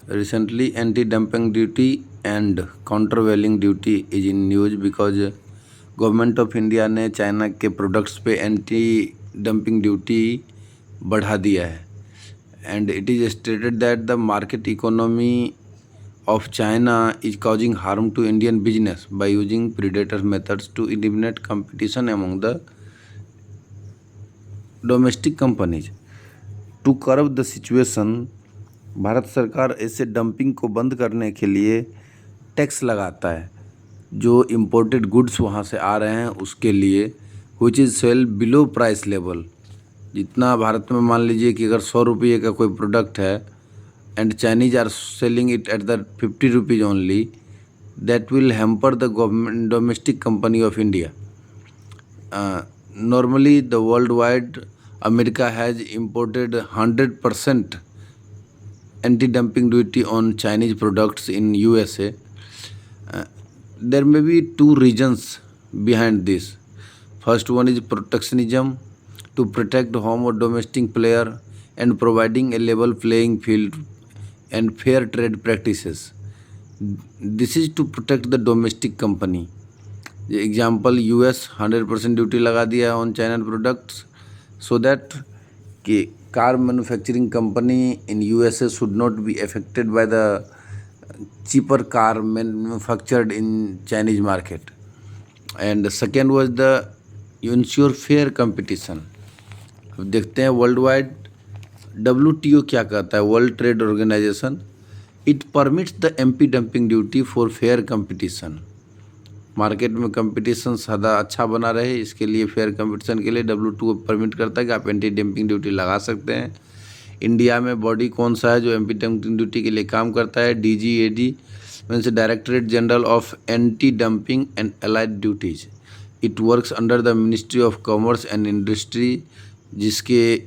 Recently, anti-dumping duty and countervailing duty is in news because government of India ने China के products पे anti dumping duty बढ़ा दिया है and it is stated that the market economy of China is causing harm to Indian business by using predator methods to eliminate competition among the domestic companies. To curb the situation, Bharat सरकार ऐसे dumping को बंद करने के लिए tax लगाता है जो इम्पोर्टेड गुड्स वहाँ से आ रहे हैं उसके लिए, which is cell below price level. जितना भारत में मान लीजिए कि अगर 100 रुपये का कोई प्रोडक्ट है and Chinese are selling it at the 50 rupees only, that will hamper the government domestic company of India. Normally the worldwide America has imported 100% anti-dumping duty on Chinese products in USA. There may be two reasons behind this. First one is protectionism, to protect home or domestic player and providing a level playing field and fair trade practices. This is to protect the domestic company. Example, US 100% duty लगा दिया है on China products so that कि car manufacturing company in USA should not be affected by the cheaper car manufactured in Chinese market. And second was the ensure fair competition. अब देखते हैं world wide WTO क्या कहता है, World Trade Organisation. It permits the anti dumping duty for fair competition. Market में competition ज़्यादा अच्छा बना रहे इसके लिए, फेयर कंपटीशन के लिए WTO परमिट करता है कि आप एंटी डंपिंग ड्यूटी लगा सकते हैं. इंडिया में बॉडी कौन सा है जो एंटी डंपिंग ड्यूटी के लिए काम करता है? DGAD means directorate general of Anti Dumping and Allied duties. It works under the ministry of commerce and industry, जिसके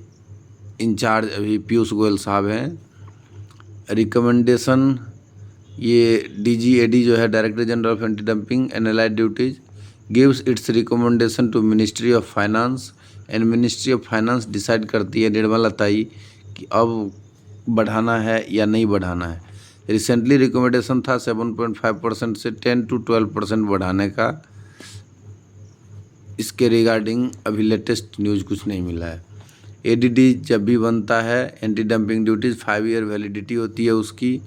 इंचार्ज अभी पीयूष गोयल साहब हैं. रिकमेंडेशन, ये DGAD जो है Director General of Anti Dumping and Allied Duties gives its recommendation to Ministry of Finance and Ministry of Finance decide करती है निर्मला ताई कि अब बढ़ाना है या नहीं बढ़ाना है. रिसेंटली रिकमेंडेशन था 7.5% से 10 to 12% बढ़ाने का. इसके रिगार्डिंग अभी लेटेस्ट न्यूज़ कुछ नहीं मिला है. ADD जब भी बनता है anti dumping duties 5 year validity होती है उसकी,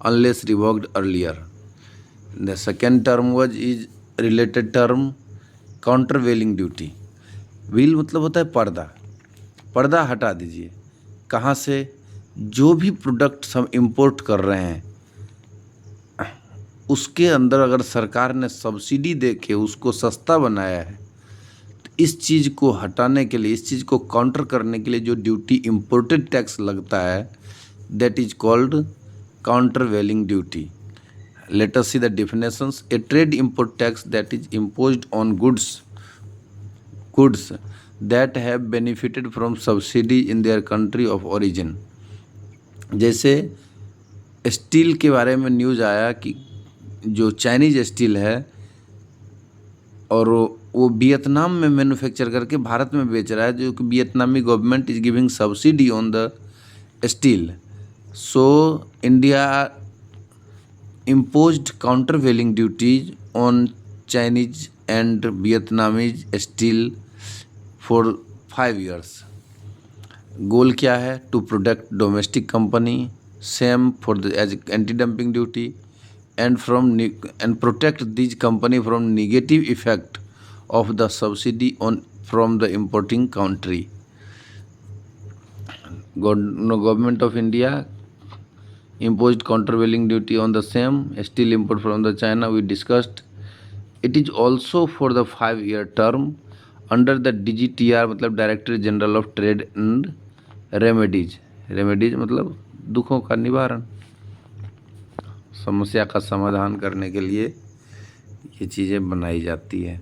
unless revoked earlier. The second term was is related term countervailing duty. Wheel मतलब होता है पर्दा. पर्दा हटा दीजिए. कहाँ से? जो भी प्रोडक्ट्स हम इंपोर्ट कर रहे हैं उसके अंदर अगर सरकार ने सब्सिडी दे के उसको सस्ता बनाया है, इस चीज़ को हटाने के लिए, इस चीज़ को काउंटर करने के लिए जो ड्यूटी इम्पोर्टेड टैक्स लगता है, that is called countervailing duty. Let us see the definitions. A trade import tax that is imposed on goods that have benefited from subsidy in their country of origin. जैसे steel के बारे में news आया कि जो Chinese steel है और वो वियतनाम में मैन्युफैक्चर करके भारत में बेच रहा है, जो कि Vietnamese government is giving subsidy on the steel. So India imposed countervailing duties on Chinese and Vietnamese steel for 5 years. Goal क्या है? To protect domestic company, same for the age anti dumping duty and protect these company from negative effect of the subsidy from the importing country. Government of India imposed countervailing duty on the same steel import from the China we discussed. It is also for the 5 year term under the DGTR मतलब director General of trade and remedies. Remedies मतलब दुखों का निवारण, समस्या का समाधान करने के लिए ये चीज़ें बनाई जाती है.